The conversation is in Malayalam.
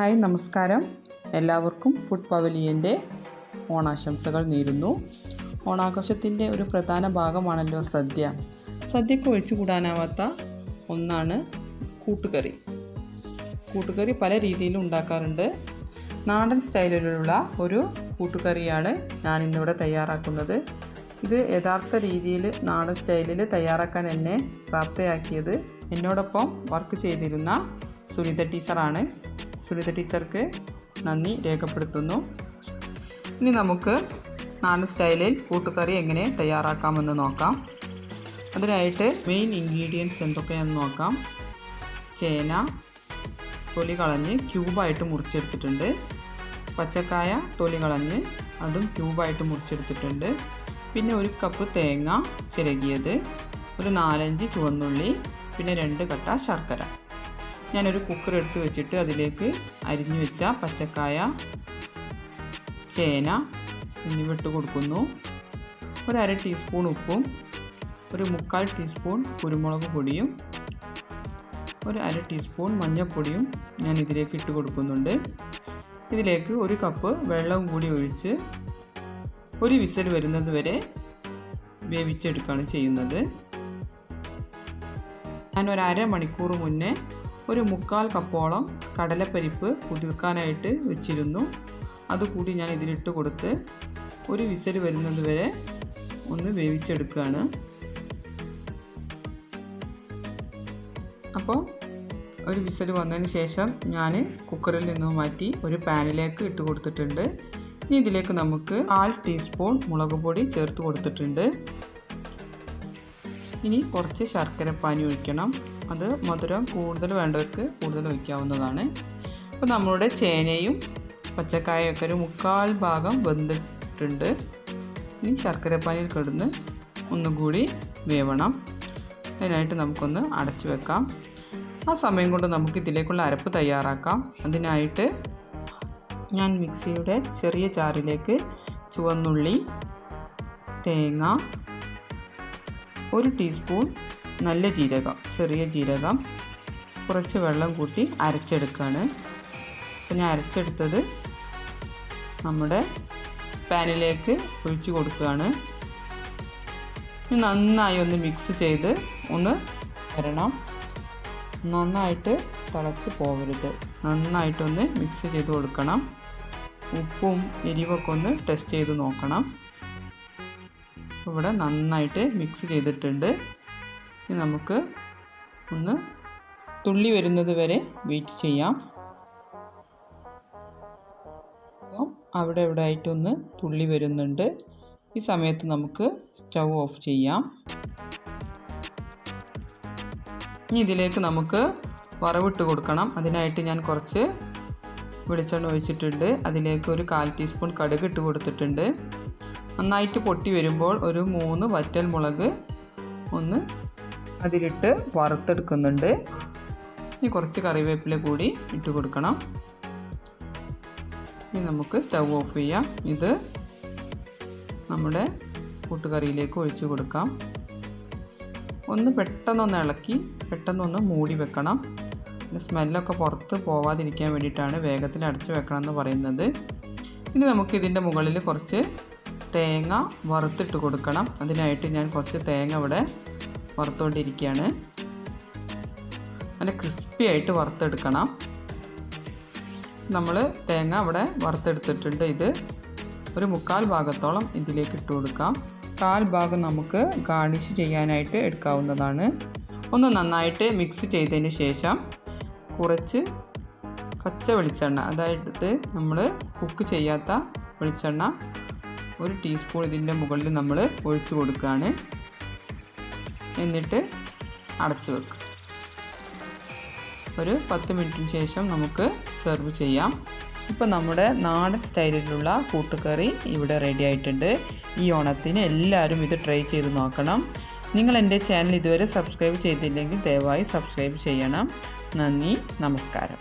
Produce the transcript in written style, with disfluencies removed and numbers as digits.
ഹായ് നമസ്കാരം. എല്ലാവർക്കും ഫുഡ് പവലിയൻ്റെ ഓണാശംസകൾ നേരുന്നു. ഓണാഘോഷത്തിൻ്റെ ഒരു പ്രധാന ഭാഗമാണല്ലോ സദ്യ. സദ്യക്ക് ഒഴിച്ചുകൂടാനാവാത്ത ഒന്നാണ് കൂട്ടുകറി. കൂട്ടുകറി പല രീതിയിലും ഉണ്ടാക്കാറുണ്ട്. നാടൻ സ്റ്റൈലിലുള്ള ഒരു കൂട്ടുകറിയാണ് ഞാനിന്നിവിടെ തയ്യാറാക്കുന്നത്. ഇത് യഥാർത്ഥ രീതിയിൽ നാടൻ സ്റ്റൈലിൽ തയ്യാറാക്കാൻ എന്നെ പ്രാപ്തയാക്കിയത് എന്നോടൊപ്പം വർക്ക് ചെയ്തിരുന്ന സുനിത ടീച്ചറാണ്. സുനിത ടീച്ചർക്ക് നന്ദി രേഖപ്പെടുത്തുന്നു. ഇനി നമുക്ക് നാടൻ സ്റ്റൈലിൽ കൂട്ടുകറി എങ്ങനെ തയ്യാറാക്കാമെന്ന് നോക്കാം. അതിനായിട്ട് മെയിൻ ഇൻഗ്രീഡിയൻസ് എന്തൊക്കെയാണെന്ന് നോക്കാം. ചേന തൊലി കളഞ്ഞ് ക്യൂബായിട്ട് മുറിച്ചെടുത്തിട്ടുണ്ട്. പച്ചക്കായ തൊലി കളഞ്ഞ് അതും ക്യൂബായിട്ട് മുറിച്ചെടുത്തിട്ടുണ്ട്. പിന്നെ 1 കപ്പ് തേങ്ങ ചിരകിയത്, ഒരു 4-5 ചുവന്നുള്ളി, പിന്നെ 2 കട്ട ശർക്കര. ഞാനൊരു കുക്കർ എടുത്ത് വെച്ചിട്ട് അതിലേക്ക് അരിഞ്ഞു വെച്ച പച്ചക്കായ, ചേന എന്നിവ ഇട്ട് കൊടുക്കുന്നു. ഒരു 1/2 ടീസ്പൂൺ ഉപ്പും, ഒരു 1/4 ടീസ്പൂൺ കുരുമുളക് പൊടിയും, ഒരു 1/2 ടീസ്പൂൺ മഞ്ഞൾപ്പൊടിയും ഞാൻ ഇതിലേക്ക് ഇട്ട് കൊടുക്കുന്നുണ്ട്. ഇതിലേക്ക് 1 കപ്പ് വെള്ളവും കൂടി ഒഴിച്ച് ഒരു വിസിൽ വരുന്നത് വരെ വേവിച്ചെടുക്കുകയാണ് ചെയ്യുന്നത്. ഞാൻ ഒരു 1/2 മണിക്കൂർ മുന്നേ ഒരു 1/4 കപ്പോളം കടലപ്പരിപ്പ് കുതിർക്കാനായിട്ട് വെച്ചിരുന്നു. അതുകൂടി ഞാൻ ഇതിലിട്ട് കൊടുത്ത് ഒരു വിസിൽ വരുന്നത് വരെ ഒന്ന് വേവിച്ചെടുക്കുകയാണ്. അപ്പോൾ ഒരു വിസിൽ വന്നതിന് ശേഷം ഞാൻ കുക്കറിൽ നിന്ന് മാറ്റി ഒരു പാനിലേക്ക് ഇട്ട് കൊടുത്തിട്ടുണ്ട്. ഇനി ഇതിലേക്ക് നമുക്ക് 1/4 ടീസ്പൂൺ മുളക് പൊടി ചേർത്ത് കൊടുത്തിട്ടുണ്ട്. ഇനി കുറച്ച് ശർക്കരപ്പാനി ഒഴിക്കണം. അത് മധുരം കൂടുതൽ വേണ്ടവർക്ക് കൂടുതൽ ഒഴിക്കാവുന്നതാണ്. അപ്പോൾ നമ്മളുടെ ചേനയും പച്ചക്കായൊക്കെ ഒരു 1/4 ഭാഗം വെന്തിട്ടുണ്ട്. ഇനി ശർക്കരപ്പാനിയിൽ കിടന്ന് ഒന്നുകൂടി വേവണം. അതിനായിട്ട് നമുക്കൊന്ന് അടച്ചു വെക്കാം. ആ സമയം കൊണ്ട് നമുക്ക് ഇതിലേക്കുള്ള അരപ്പ് തയ്യാറാക്കാം. അതിനായിട്ട് ഞാൻ മിക്സിയുടെ ചെറിയ ജാറിലേക്ക് ചുവന്നുള്ളി, തേങ്ങ, 1 ടീസ്പൂൺ നല്ല ജീരകം, ചെറിയ ജീരകം, കുറച്ച് വെള്ളം കൂട്ടി അരച്ചെടുക്കുകയാണ്. അപ്പോൾ ഞാൻ അരച്ചെടുത്തത് നമ്മുടെ പാനിലേക്ക് ഒഴിച്ച് കൊടുക്കുകയാണ്. നന്നായി ഒന്ന് മിക്സ് ചെയ്ത് ഒന്ന് വരണം. നന്നായിട്ട് തിളച്ച് പോകരുത്. നന്നായിട്ടൊന്ന് മിക്സ് ചെയ്ത് കൊടുക്കണം. ഉപ്പും എരിവൊക്കെ ഒന്ന് ടെസ്റ്റ് ചെയ്ത് നോക്കണം. ഇവിടെ നന്നായിട്ട് മിക്സ് ചെയ്തിട്ടുണ്ട്. ഇനി നമുക്ക് ഒന്ന് തുള്ളി വരുന്നത് വരെ വെയിറ്റ് ചെയ്യാം. അപ്പോൾ അവിടെ ഇവിടെ ആയിട്ടൊന്ന് തുള്ളി വരുന്നുണ്ട്. ഈ സമയത്ത് നമുക്ക് സ്റ്റൗ ഓഫ് ചെയ്യാം. ഇനി ഇതിലേക്ക് നമുക്ക് വറവിട്ട് കൊടുക്കണം. അതിനായിട്ട് ഞാൻ കുറച്ച് വെളിച്ചെണ്ണ ഒഴിച്ചിട്ടുണ്ട്. അതിലേക്ക് ഒരു 1/4 ടീസ്പൂൺ കടുക് ഇട്ട് കൊടുത്തിട്ടുണ്ട്. നന്നായിട്ട് പൊട്ടി വരുമ്പോൾ ഒരു 3 വറ്റൽ മുളക് ഒന്ന് അതിലിട്ട് വറുത്തെടുക്കുന്നുണ്ട്. ഇനി കുറച്ച് കറിവേപ്പില കൂടി ഇട്ട് കൊടുക്കണം. ഇനി നമുക്ക് സ്റ്റൗ ഓഫ് ചെയ്യാം. ഇത് നമ്മുടെ കൂട്ടുകറിയിലേക്ക് ഒഴിച്ച് കൊടുക്കാം. ഒന്ന് പെട്ടെന്നൊന്ന് ഇളക്കി പെട്ടെന്നൊന്ന് മൂടി വെക്കണം. പിന്നെ സ്മെല്ലൊക്കെ പുറത്ത് പോവാതിരിക്കാൻ വേണ്ടിയിട്ടാണ് വേഗത്തിൽ അടച്ച് വെക്കണം എന്ന് പറയുന്നത്. ഇനി നമുക്ക് ഇതിൻ്റെ മുകളിൽ കുറച്ച് തേങ്ങ വറുത്തിട്ട് കൊടുക്കണം. അതിനായിട്ട് ഞാൻ കുറച്ച് തേങ്ങ ഇവിടെ വറുത്തുകൊണ്ടിരിക്കുകയാണ്. നല്ല ക്രിസ്പി ആയിട്ട് വറുത്തെടുക്കണം. നമ്മൾ തേങ്ങ ഇവിടെ വറുത്തെടുത്തിട്ടുണ്ട്. ഇത് ഒരു 1/4 ഭാഗത്തോളം ഇതിലേക്ക് ഇട്ട് കൊടുക്കാം. 1/4 ഭാഗം നമുക്ക് ഗാർണിഷ് ചെയ്യാനായിട്ട് എടുക്കാവുന്നതാണ്. ഒന്ന് നന്നായിട്ട് മിക്സ് ചെയ്തതിന് ശേഷം കുറച്ച് പച്ച വെളിച്ചെണ്ണ, അതായത് നമ്മൾ കുക്ക് ചെയ്യാത്ത വെളിച്ചെണ്ണ 1 ടീസ്പൂൺ ഇതിൻ്റെ മുകളിൽ നമ്മൾ ഒഴിച്ച് കൊടുക്കുകയാണ്. എന്നിട്ട് അടച്ചു വെക്കുക. ഒരു 10 മിനിറ്റിന് ശേഷം നമുക്ക് സെർവ് ചെയ്യാം. ഇപ്പോൾ നമ്മുടെ നാടൻ സ്റ്റൈലിലുള്ള കൂട്ടുകറി ഇവിടെ റെഡി ആയിട്ടുണ്ട്. ഈ ഓണത്തിന് എല്ലാവരും ഇത് ട്രൈ ചെയ്ത് നോക്കണം. നിങ്ങൾ എൻ്റെ ചാനൽ ഇതുവരെ സബ്സ്ക്രൈബ് ചെയ്തില്ലെങ്കിൽ ദയവായി സബ്സ്ക്രൈബ് ചെയ്യണം. നന്ദി, നമസ്കാരം.